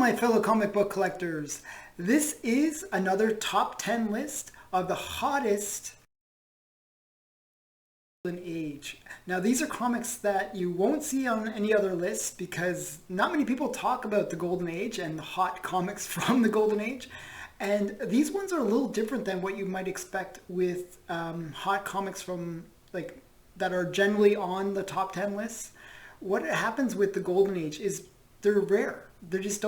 my fellow comic book collectors. This is another top 10 list of the hottest Golden Age. Now, these are comics that you won't see on any other lists because not many people talk about the Golden Age and the hot comics from the Golden Age. And these ones are a little different than what you might expect with hot comics from that are generally on the top 10 lists. What happens with the Golden Age is they're rare. You just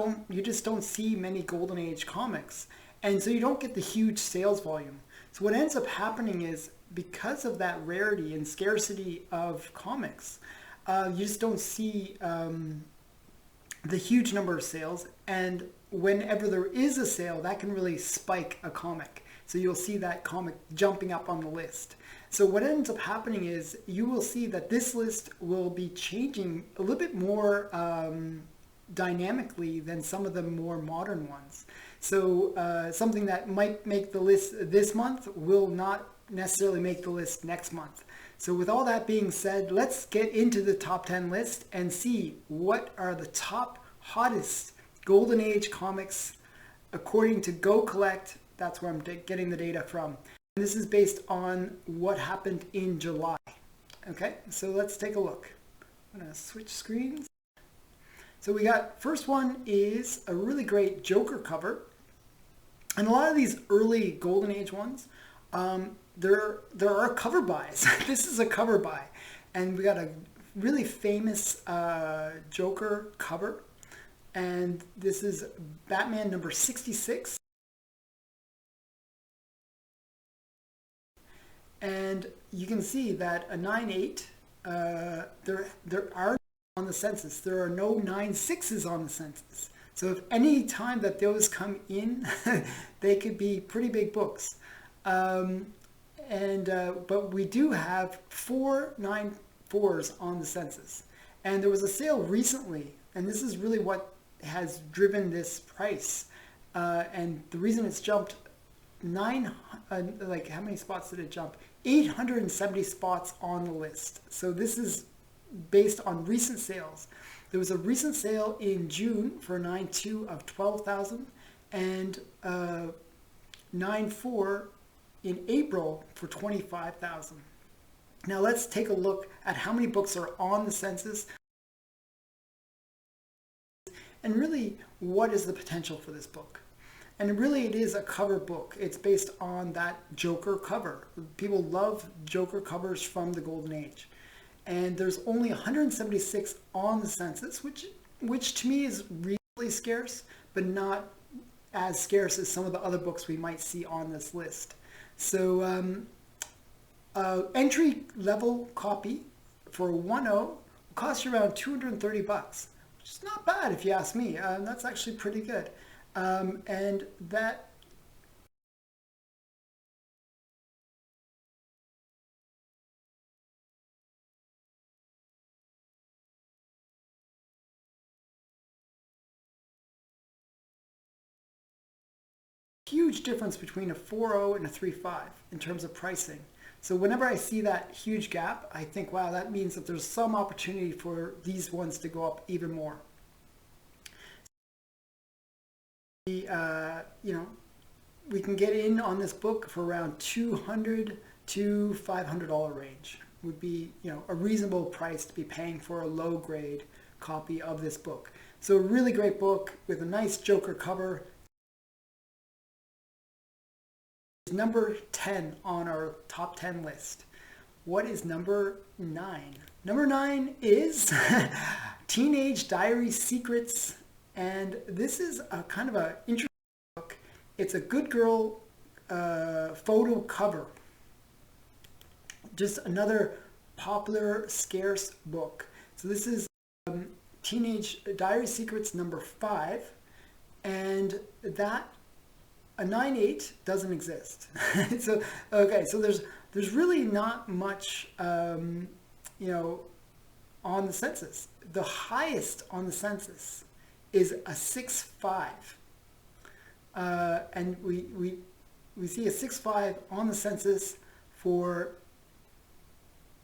don't see many Golden Age comics. And so you don't get the huge sales volume. So what ends up happening is because of that rarity and scarcity of comics, you just don't see the huge number of sales. And whenever there is a sale, that can really spike a comic. So you'll see that comic jumping up on the list. So what ends up happening is you will see that this list will be changing a little bit more dynamically than some of the more modern ones. So something that might make the list this month will not necessarily make the list next month. So with all that being said, let's get into the top 10 list and see what are the top hottest Golden Age comics according to GoCollect. That's where I'm getting the data from. And this is based on what happened in July. Okay, so let's take a look. I'm gonna switch screens. So we got, first one is a really great Joker cover. And a lot of these early Golden Age ones, there are cover buys. This is a cover buy. And we got a really famous Joker cover. And this is Batman number 66. And you can see that a 9/8, there are on the census. There are no 9/6s on the census. So if any time that those come in, they could be pretty big books. But we do have 4 9/4s on the census. And there was a sale recently, and this is really what has driven this price. And the reason it's jumped how many spots did it jump? 870 spots on the list. So this is based on recent sales. There was a recent sale in June for 9/2 of 12,000 and 9/4 in April for 25,000. Now let's take a look at how many books are on the census and really what is the potential for this book. And really it is a cover book. It's based on that Joker cover. People love Joker covers from the Golden Age. And there's only 176 on the census, which to me is really scarce, but not as scarce as some of the other books we might see on this list. So entry level copy for 1.0 will cost you around $230, which is not bad if you ask me. That's actually pretty good. And that huge difference between a 4.0 and a 3.5 in terms of pricing. So whenever I see that huge gap, I think, wow, that means that there's some opportunity for these ones to go up even more. We can get in on this book for around $200 to $500 range. Would be, a reasonable price to be paying for a low grade copy of this book. So a really great book with a nice Joker cover. Number 10 on our top 10 list. What is number 9? Number 9 is Teenage Diary Secrets. And this is a kind of an interesting book. It's a good girl photo cover. Just another popular, scarce book. So this is Teenage Diary Secrets number 5. And that, a 9/8 doesn't exist. So there's really not much, on the census. The highest on the census is a 6.5, and we see a 6.5 on the census for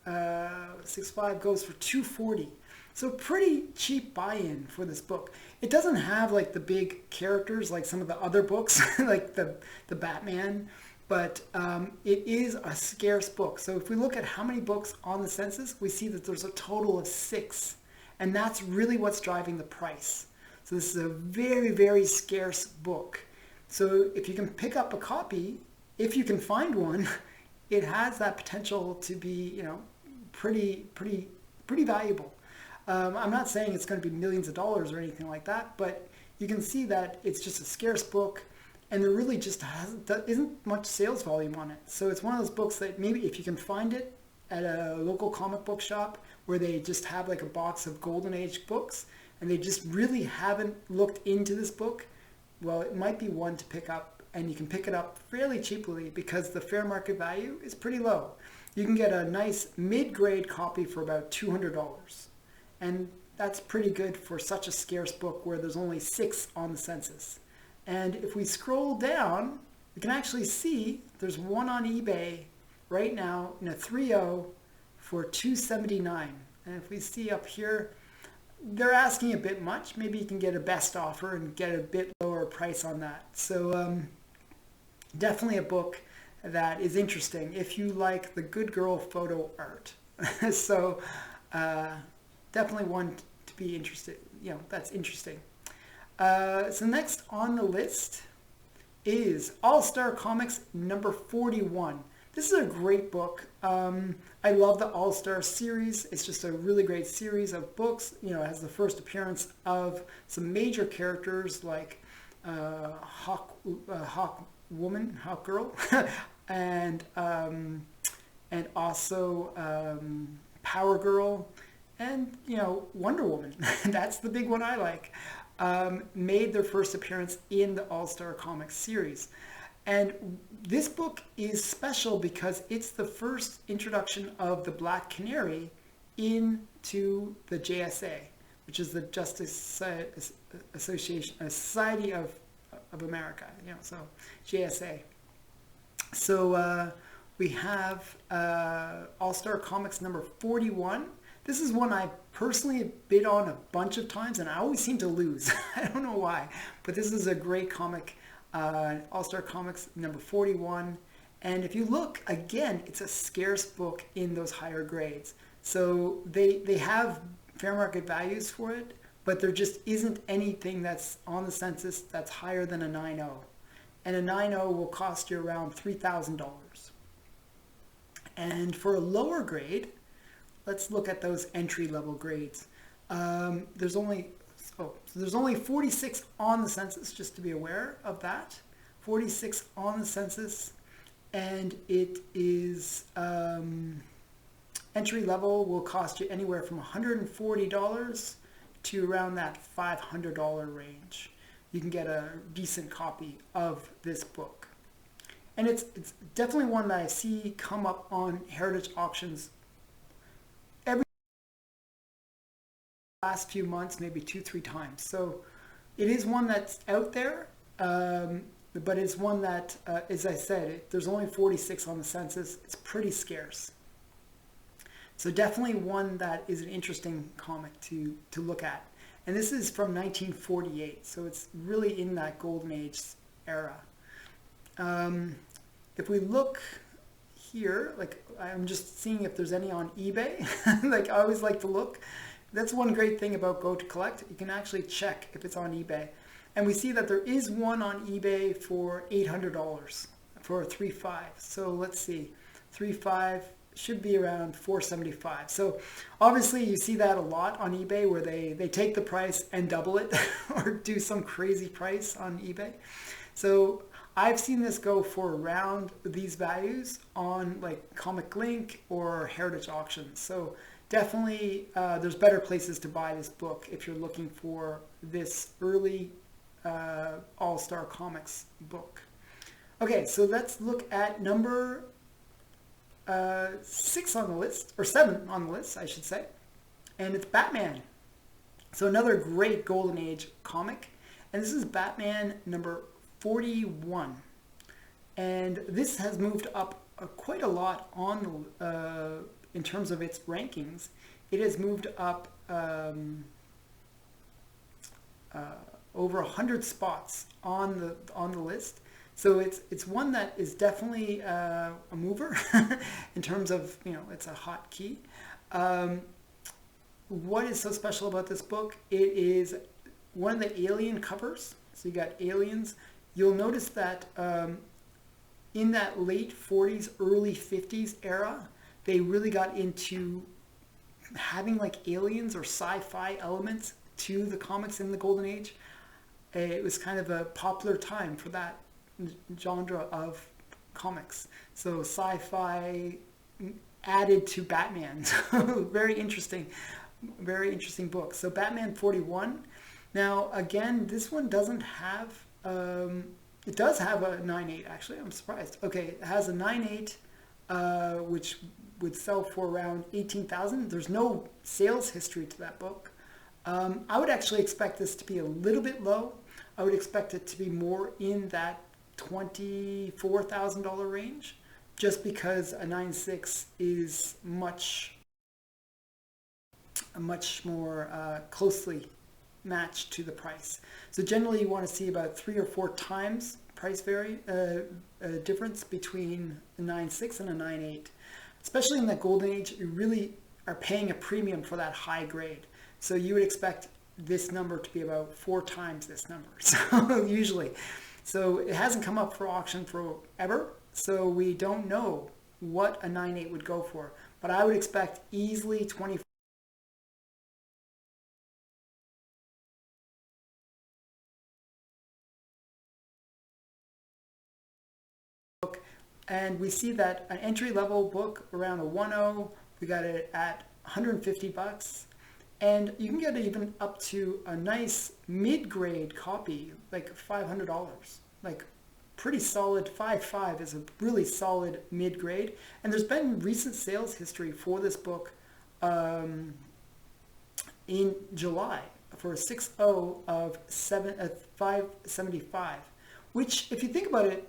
6.5 goes for $240. So pretty cheap buy-in for this book. It doesn't have like the big characters like some of the other books, like the Batman, but it is a scarce book. So if we look at how many books on the census, we see that there's a total of 6. And that's really what's driving the price. So this is a very, very scarce book. So if you can pick up a copy, if you can find one, it has that potential to be, pretty valuable. I'm not saying it's going to be millions of dollars or anything like that, but you can see that it's just a scarce book, and there really just isn't much sales volume on it. So it's one of those books that maybe if you can find it at a local comic book shop where they just have like a box of Golden Age books, and they just really haven't looked into this book, well, it might be one to pick up, and you can pick it up fairly cheaply because the fair market value is pretty low. You can get a nice mid-grade copy for about $200. And that's pretty good for such a scarce book where there's only 6 on the census. And if we scroll down, we can actually see there's one on eBay right now in a 3.0 for $279. And if we see up here, they're asking a bit much. Maybe you can get a best offer and get a bit lower price on that. So definitely a book that is interesting if you like the good girl photo art. So definitely one to be interested, that's interesting. So next on the list is AllStar Comics number 41. This is a great book. I love the AllStar series. It's just a really great series of books. It has the first appearance of some major characters like Hawk Girl, and also Power Girl, and Wonder Woman. That's the big one I like. Made their first appearance in the AllStar Comics series. And this book is special because it's the first introduction of the Black Canary into the JSA, which is the Justice Association, Society of America, so JSA. So we have AllStar Comics number 41. This is one I personally bid on a bunch of times, and I always seem to lose. I don't know why, but this is a great comic. AllStar Comics number 41. And if you look, again, it's a scarce book in those higher grades. So they have fair market values for it, but there just isn't anything that's on the census that's higher than a 9.0. And a 9.0 will cost you around $3,000. And for a lower grade, let's look at those entry-level grades. There's only 46 on the census, just to be aware of that. 46 on the census, and it is entry level will cost you anywhere from $140 to around that $500 range. You can get a decent copy of this book. And it's definitely one that I see come up on heritage auctions every last few months, maybe 2-3 times. So it is one that's out there, but it's one that, as I said, there's only 46 on the census. It's pretty scarce. So definitely one that is an interesting comic to look at. And this is from 1948, so it's really in that Golden Age era. If we look here, like I'm just seeing if there's any on eBay. Like I always like to look. That's one great thing about GoCollects. You can actually check if it's on eBay. And we see that there is one on eBay for $800 for a 3.5. So let's see, 3.5 should be around $475. So obviously you see that a lot on eBay where they take the price and double it or do some crazy price on eBay. So I've seen this go for around these values on like Comic Link or Heritage Auctions. So definitely there's better places to buy this book if you're looking for this early AllStar Comics book. Okay, so let's look at number 6 on the list, or 7 on the list, I should say. And it's Batman. So another great Golden Age comic. And this is Batman number 41. And this has moved up quite a lot on in terms of its rankings. it has moved up over 100 spots on the list. So it's one that is definitely a mover in terms of, it's a hot key. What is so special about this book? It is one of the alien covers. So you got aliens. You'll notice that in that late 40s, early 50s era, they really got into having like aliens or sci-fi elements to the comics in the Golden Age. It was kind of a popular time for that genre of comics. So sci-fi added to Batman. Very interesting book. So Batman 41. Now again, this one doesn't have, it does have a 9.8 actually, I'm surprised. Okay, it has a 9.8, which would sell for around 18,000. There's no sales history to that book. I would actually expect this to be a little bit low. I would expect it to be more in that $24,000 range, just because a 9.6 is much more closely matched to the price. So generally you want to see about 3 or 4 times price difference between a 9.6 and a 9.8. Especially in the Golden Age, you really are paying a premium for that high grade. So you would expect this number to be about 4 times this number. So usually. So it hasn't come up for auction forever. So we don't know what a 9.8 would go for. But I would expect easily 20. And we see that an entry-level book around a 1.0, we got it at $150. And you can get it even up to a nice mid-grade copy, like $500. Like pretty solid. 5.5 is a really solid mid-grade. And there's been recent sales history for this book in July for a 6.0 of 575, which, if you think about it,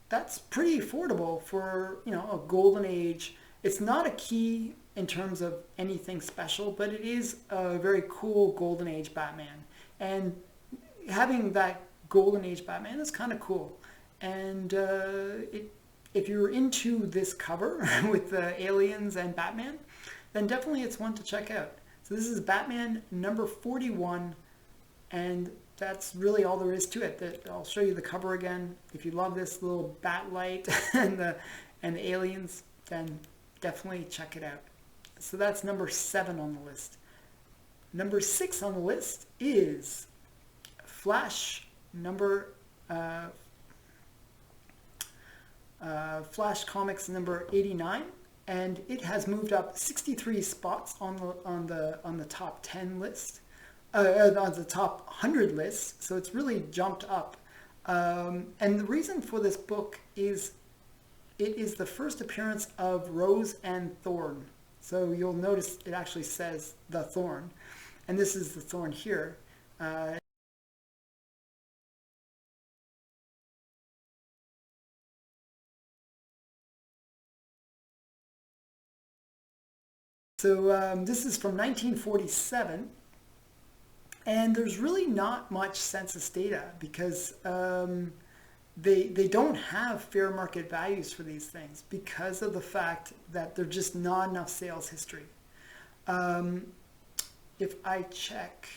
that's pretty affordable for, a Golden Age. It's not a key in terms of anything special, but it is a very cool Golden Age Batman. And having that Golden Age Batman is kind of cool. And if you're into this cover with the aliens and Batman, then definitely it's one to check out. So this is Batman number 41, and that's really all there is to it. I'll show you the cover again. If you love this little bat light and the aliens, then definitely check it out. So that's number 7 on the list. Number 6 on the list is Flash Flash Comics number 89, and it has moved up 63 spots on the top 10 list. On the top 100 list, so it's really jumped up. And the reason for this book is it is the first appearance of Rose and Thorn. So you'll notice it actually says the Thorn, and this is the Thorn here. So this is from 1947. And there's really not much census data because they don't have fair market values for these things because of the fact that there's just not enough sales history. If I check,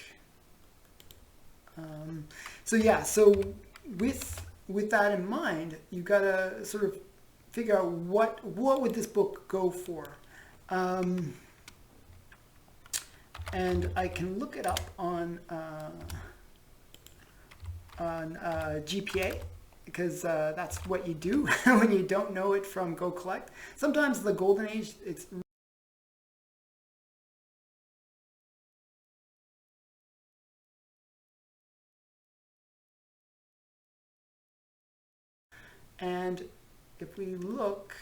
so with that in mind, you gotta sort of figure out what would this book go for. And I can look it up on GPA, because that's what you do when you don't know it from GoCollect. Sometimes the Golden Age, it's and if we look,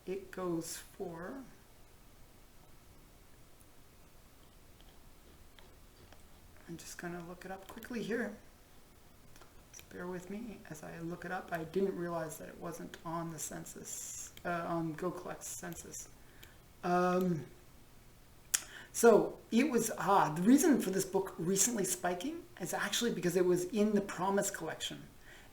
it goes for, I'm just going to look it up quickly here. Just bear with me as I look it up. I didn't realize that it wasn't on the census, on GoCollects census. Um, so it was, the reason for this book recently spiking is actually because it was in the Promise collection.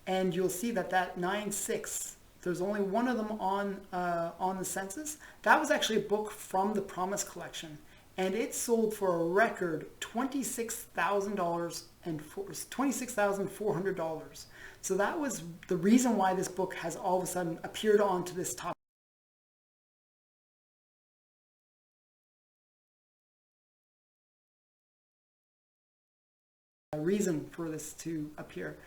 And you'll see that that 9.6, there's only one of them on the census. That was actually a book from the Promise collection. And it sold for a record $26,000 and $26,400. So that was the reason why this book has all of a sudden appeared onto this top reason for this to appear.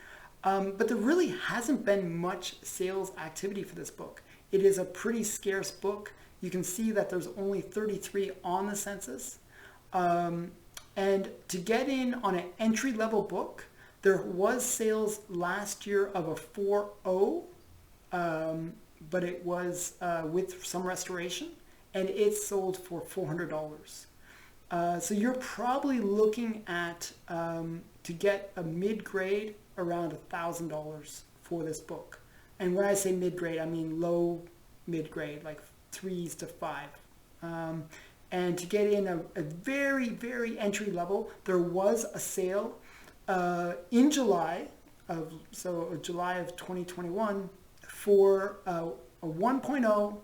But there really hasn't been much sales activity for this book. It is a pretty scarce book. You can see that there's only 33 on the census. And to get in on an entry-level book, there was sales last year of a 4.0, but it was with some restoration, and it sold for $400. So you're probably looking at, to get a mid-grade, around $1,000 for this book. And when I say mid-grade, I mean low mid-grade, like 3s to 5. And to get in a very, very entry level, there was a sale in July of 2021 for a 1.0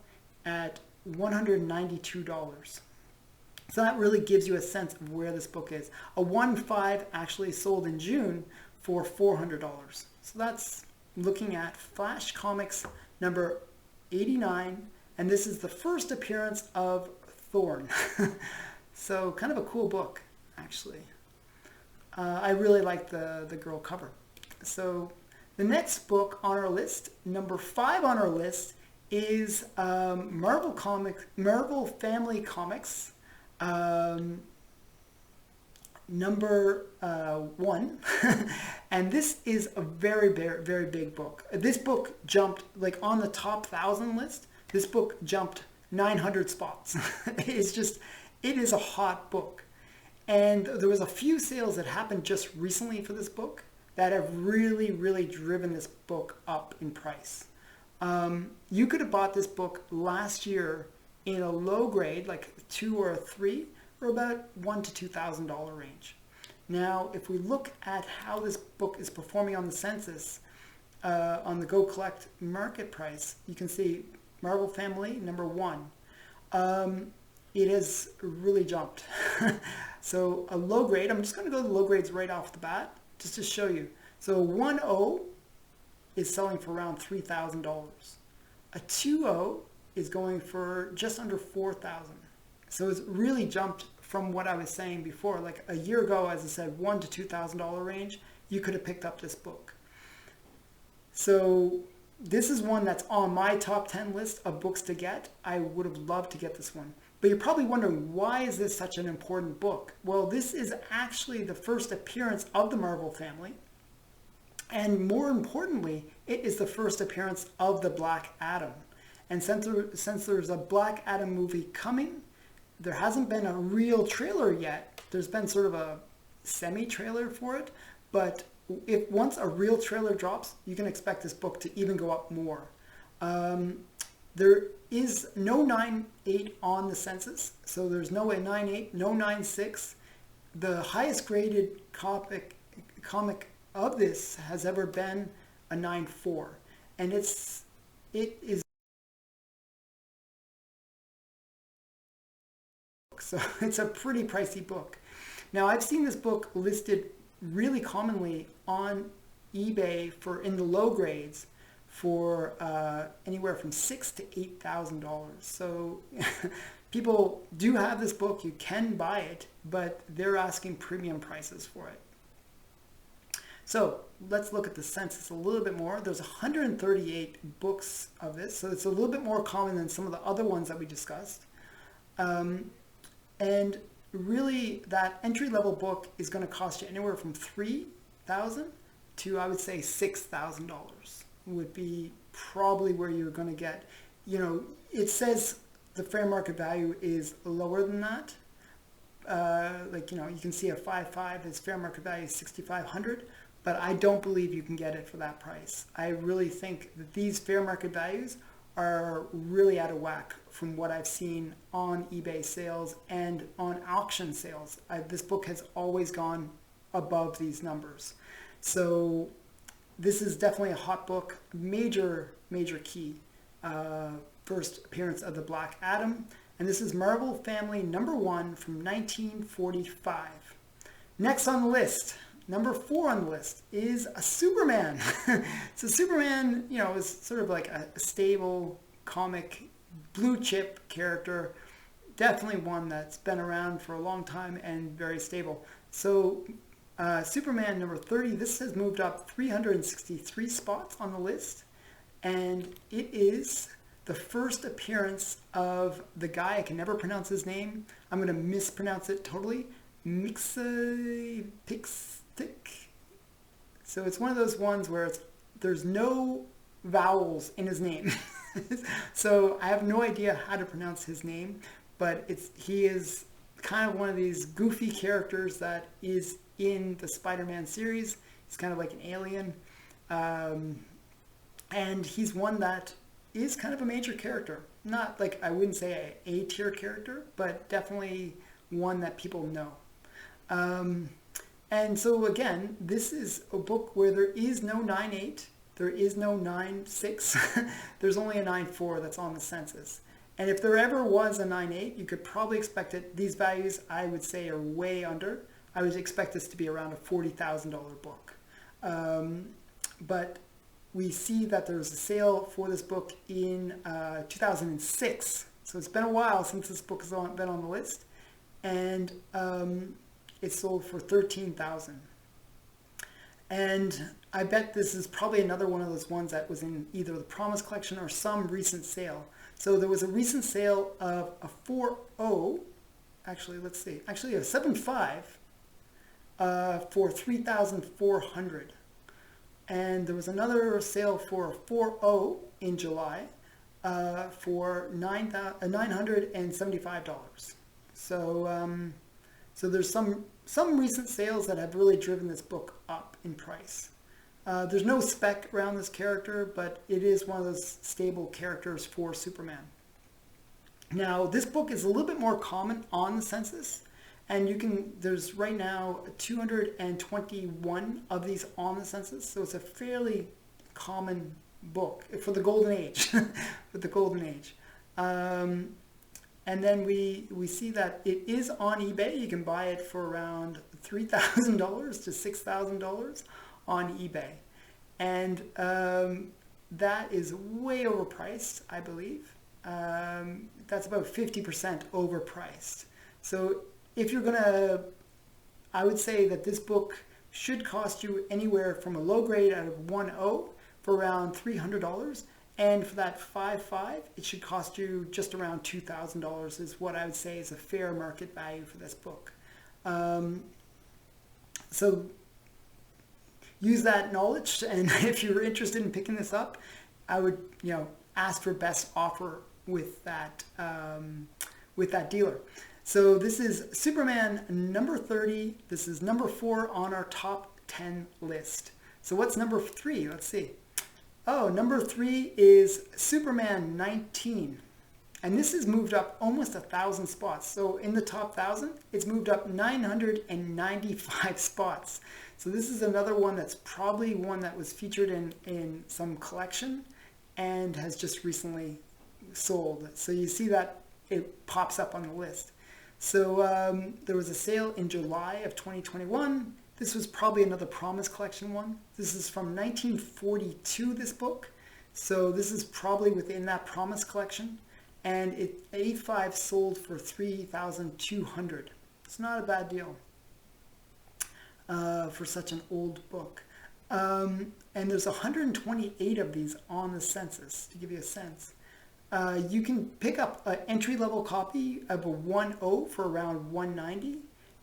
at $192. So that really gives you a sense of where this book is. A 1.5 actually sold in June for $400. So that's looking at Flash Comics number 89, and this is the first appearance of Thorn. So kind of a cool book, actually. I really like the girl cover. So the next book on our list, number 5 on our list, is Marvel Family Comics. Number 1, and this is a very, very, very big book. This book jumped, like on the top 1,000 list, this book jumped 900 spots. It is a hot book. And there was a few sales that happened just recently for this book that have really, really driven this book up in price. You could have bought this book last year in a low grade, like a 2 or a 3, for about $1,000 to $2,000 range. Now, if we look at how this book is performing on the census, on the GoCollect market price, you can see Marvel Family, number 1. It has really jumped. So a low grade, I'm just going to go to the low grades right off the bat, just to show you. So a 1.0 is selling for around $3,000. A 2.0 is going for just under $4,000. So it's really jumped from what I was saying before. Like a year ago, as I said, $1,000 to $2,000 range, you could have picked up this book. So this is one that's on my top 10 list of books to get. I would have loved to get this one. But you're probably wondering, why is this such an important book? Well, this is actually the first appearance of the Marvel family. And more importantly, it is the first appearance of the Black Adam. And since there's a Black Adam movie coming, there hasn't been a real trailer yet. There's been sort of a semi-trailer for it. But if once a real trailer drops, you can expect this book to even go up more. There is no 9.8 on the census. So there's no 9.8, no 9.6. The highest graded comic of this has ever been a 9.4. And it is. So it's a pretty pricey book. Now, I've seen this book listed really commonly on eBay for in the low grades for anywhere from $6,000 to $8,000. So people do have this book. You can buy it, but they're asking premium prices for it. So let's look at the census a little bit more. There's 138 books of this, so it's a little bit more common than some of the other ones that we discussed. And really, that entry-level book is going to cost you anywhere from $3,000 to, I would say, $6,000 would be probably where you're going to get. You know, it says the fair market value is lower than that. Like, you know, you can see a 5.5, its fair market value is $6,500, but I don't believe you can get it for that price. I really think that these fair market values are really out of whack from what I've seen on eBay sales and on auction sales. This book has always gone above these numbers. So this is definitely a hot book, major key. First appearance of the Black Adam. And this is Marvel Family #1 from 1945. Next on the list, number 4 on the list is a Superman. So Superman, is sort of like a stable comic, blue chip character. Definitely one that's been around for a long time and very stable. So Superman number 30, this has moved up 363 spots on the list. And it is the first appearance of the guy, I can never pronounce his name. I'm going to mispronounce it totally. Mixapixtic. So it's one of those ones where there's no vowels in his name. So I have no idea how to pronounce his name, but he is kind of one of these goofy characters that is in the Spider-Man series. He's kind of like an alien. And he's one that is kind of a major character. Not like, I wouldn't say a tier character, but definitely one that people know. And so again, this is a book where there is no 9.8, there is no 9.6, there's only a 9.4 that's on the census. And if there ever was a 9.8, you could probably expect it. These values, I would say, are way under. I would expect this to be around a $40,000 book. But we see that there's a sale for this book in 2006. So it's been a while since this book has been on the list. And it sold for $13,000. And I bet this is probably another one of those ones that was in either the Promise Collection or some recent sale. So there was a recent sale of a 4.0, actually, let's see, actually a 7.5 for $3,400. And there was another sale for a 4.0 in July for $975. So there's some recent sales that have really driven this book up in price. There's no spec around this character, but it is one of those stable characters for Superman. Now, this book is a little bit more common on the census, and there's right now 221 of these on the census, so it's a fairly common book for the Golden Age, for the Golden Age. And then we see that it is on eBay. You can buy it for around $3,000 to $6,000 on eBay. And that is way overpriced, I believe. That's about 50% overpriced. So if you're I would say that this book should cost you anywhere from a low grade out of 1.0 for around $300. And for that 5.5, it should cost you just around $2,000 is what I would say is a fair market value for this book. So use that knowledge, and if you're interested in picking this up, I would ask for best offer with that dealer. So this is Superman number 30. This is number 4 on our top 10 list. So what's number 3? Let's see. Oh, number 3 is Superman 19. And this has moved up almost 1,000 spots. So in the top 1,000, it's moved up 995 spots. So this is another one that's probably one that was featured in some collection and has just recently sold. So you see that it pops up on the list. So there was a sale in July of 2021. This was probably another Promise Collection one. This is from 1942, this book. So this is probably within that Promise Collection. And 8.5 sold for $3,200. It's not a bad deal for such an old book. And there's 128 of these on the census, to give you a sense. You can pick up an entry-level copy of a 1.0 for around $190.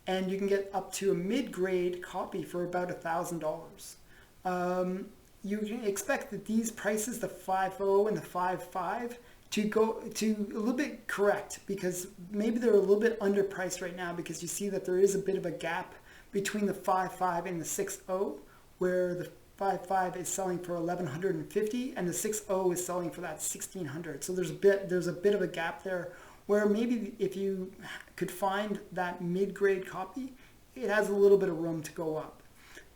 And you can get up to a mid-grade copy for about $1,000. You can expect that these prices, the 5.0 and the 5.5, to go to a little bit correct, because maybe they're a little bit underpriced right now, because you see that there is a bit of a gap between the 5.5 and the 6.0, where 655 is selling for 1150, and the 60 is selling for that 1600. So there's a bit of a gap there where maybe if you could find that mid-grade copy, it has a little bit of room to go up.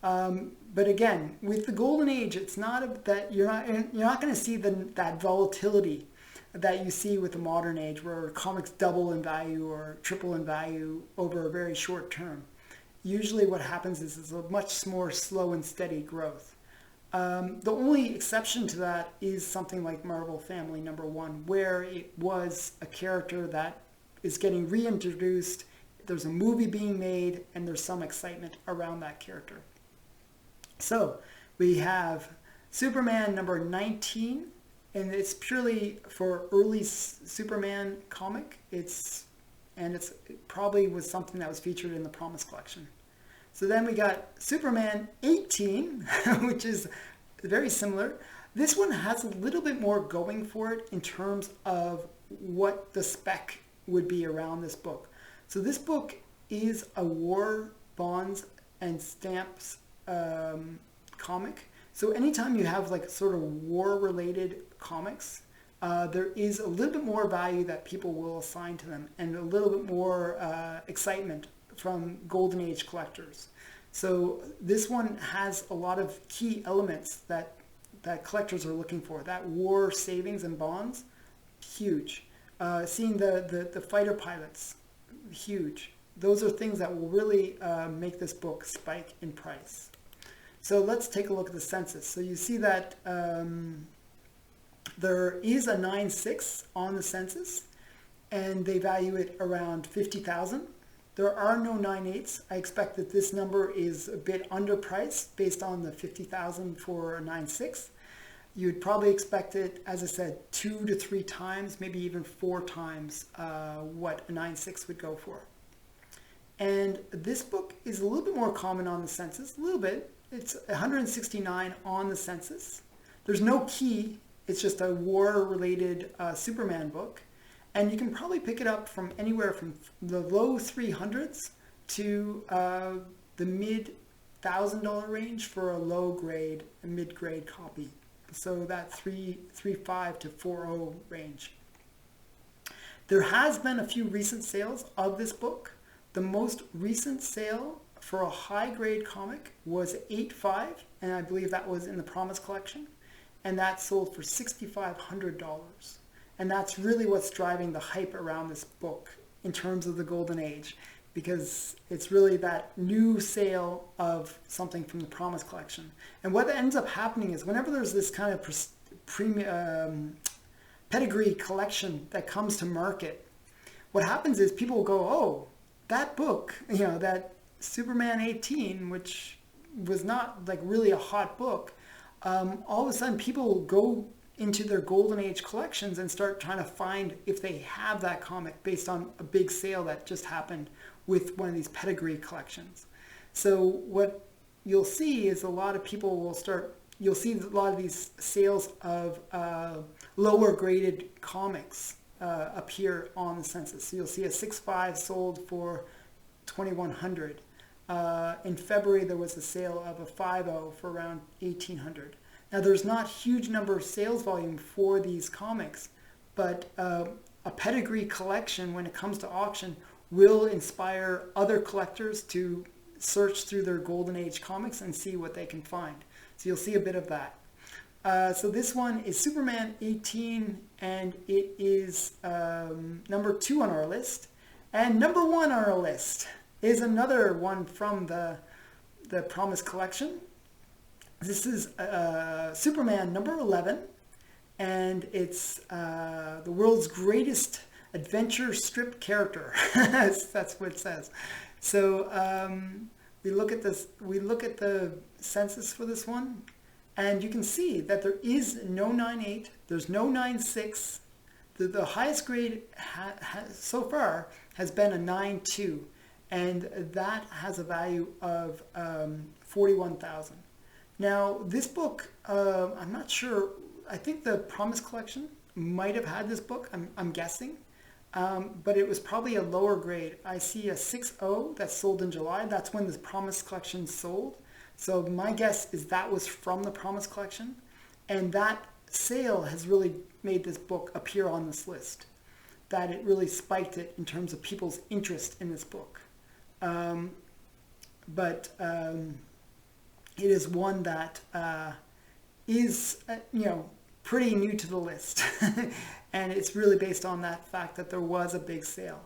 But again, with the golden age, it's not that you're not going to see that volatility that you see with the modern age, where comics double in value or triple in value over a very short term. Usually what happens is a much more slow and steady growth. The only exception to that is something like Marvel Family #1, where it was a character that is getting reintroduced, there's a movie being made, and there's some excitement around that character. So we have Superman #19, and it's purely for early Superman comic. It probably was something that was featured in the Promise collection. So then we got Superman 18, which is very similar. This one has a little bit more going for it in terms of what the spec would be around this book. So this book is a war, bonds, and stamps comic. So anytime you have like sort of war-related comics, there is a little bit more value that people will assign to them, and a little bit more excitement from Golden Age collectors. So this one has a lot of key elements that collectors are looking for. That war, savings, and bonds, huge. Seeing the fighter pilots, huge. Those are things that will really make this book spike in price. So let's take a look at the census. So you see that there is a 9.6 on the census, and they value it around 50,000. There are no 9.8s. I expect that this number is a bit underpriced based on the 50,000 for a 9.6. You'd probably expect it, as I said, 2 to 3 times, maybe even 4 times what a 9.6 would go for. And this book is a little bit more common on the census, a little bit. It's 169 on the census. There's no key. It's just a war-related Superman book. And you can probably pick it up from anywhere from the low 300s to the mid $1,000 range for a low-grade, a mid-grade copy. So that 3.5 to 4.0 range. There has been a few recent sales of this book. The most recent sale for a high-grade comic was 8.5, and I believe that was in the Promise collection, and that sold for $6,500. And that's really what's driving the hype around this book in terms of the Golden Age, because it's really that new sale of something from the Promise collection. And what ends up happening is whenever there's this kind of pedigree collection that comes to market, what happens is people will go, oh, that book, that Superman 18, which was not like really a hot book, all of a sudden people will go into their Golden Age collections and start trying to find if they have that comic based on a big sale that just happened with one of these pedigree collections. So what you'll see is a lot of people will you'll see a lot of these sales of lower graded comics appear on the census. So you'll see a 6.5 sold for $2,100. In February, there was a sale of a 5.0 for around $1,800. Now, there's not huge number of sales volume for these comics, but a pedigree collection, when it comes to auction, will inspire other collectors to search through their Golden Age comics and see what they can find. So you'll see a bit of that. So this one is Superman 18, and it is number 2 on our list. And number 1 on our list is another one from the Promise collection. This is Superman number 11, and it's the world's greatest adventure strip character. That's what it says. So we look at this. We look at the census for this one, and you can see that there is no 9.8. There's no 9.6. The highest grade so far has been a 9.2, and that has a value of 41,000. Now, this book, I'm not sure. I think the Promise collection might have had this book, I'm guessing. But it was probably a lower grade. I see a 6.0 that sold in July. That's when the Promise collection sold. So my guess is that was from the Promise collection, and that sale has really made this book appear on this list, that it really spiked it in terms of people's interest in this book. But it is one that is, pretty new to the list. And it's really based on that fact that there was a big sale.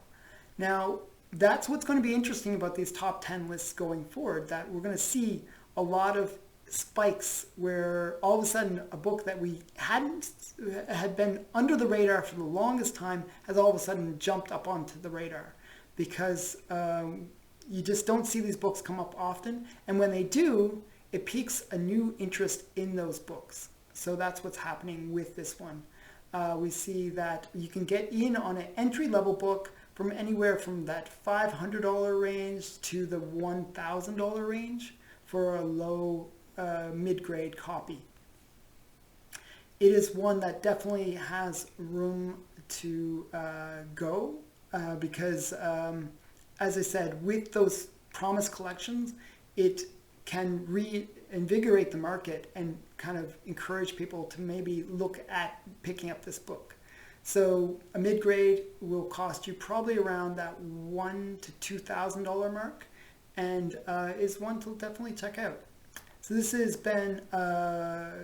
Now, that's what's going to be interesting about these top 10 lists going forward, that we're going to see a lot of spikes where all of a sudden a book that we had been under the radar for the longest time has all of a sudden jumped up onto the radar, because you just don't see these books come up often, and when they do, it piques a new interest in those books. So that's what's happening with this one. We see that you can get in on an entry-level book from anywhere from that $500 range to the $1,000 range for a low mid-grade copy. It is one that definitely has room to go because, as I said, with those Promise collections, it can reinvigorate the market and kind of encourage people to maybe look at picking up this book. So a mid-grade will cost you probably around that $1,000 to $2,000 mark, and is one to definitely check out. So this has been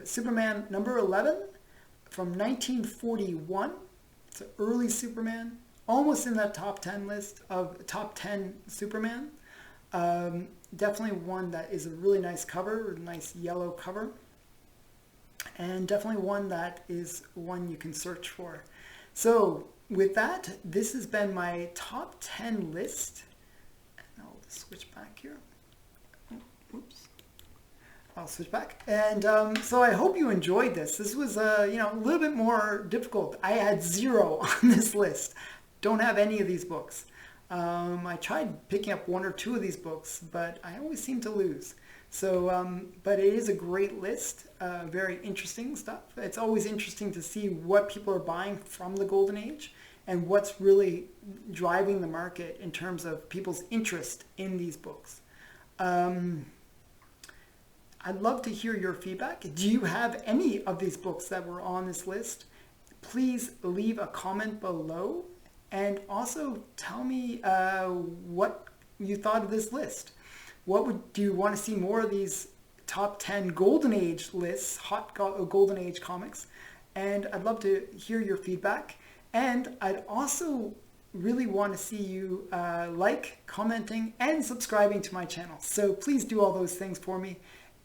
Superman number 11 from 1941. It's an early Superman, almost in that top 10 list of top 10 Superman. Definitely one that is a really nice cover, a nice yellow cover, and definitely one that is one you can search for. So with that, this has been my top 10 list. And I'll just switch back here. Oops. I'll switch back. And so I hope you enjoyed this. This was a little bit more difficult. I had 0 on this list. Don't have any of these books. I tried picking up 1 or 2 of these books, but I always seem to lose. So, but it is a great list, very interesting stuff. It's always interesting to see what people are buying from the Golden Age and what's really driving the market in terms of people's interest in these books. I'd love to hear your feedback. Do you have any of these books that were on this list? Please leave a comment below, and also tell me what you thought of this list. Do you want to see more of these top 10 Golden Age lists, hot Golden Age comics? And I'd love to hear your feedback. And I'd also really want to see you commenting, and subscribing to my channel. So please do all those things for me.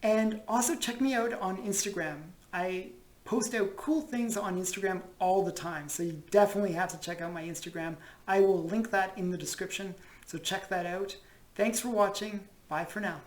And also check me out on Instagram. I post out cool things on Instagram all the time. So you definitely have to check out my Instagram. I will link that in the description. So check that out. Thanks for watching. Bye for now.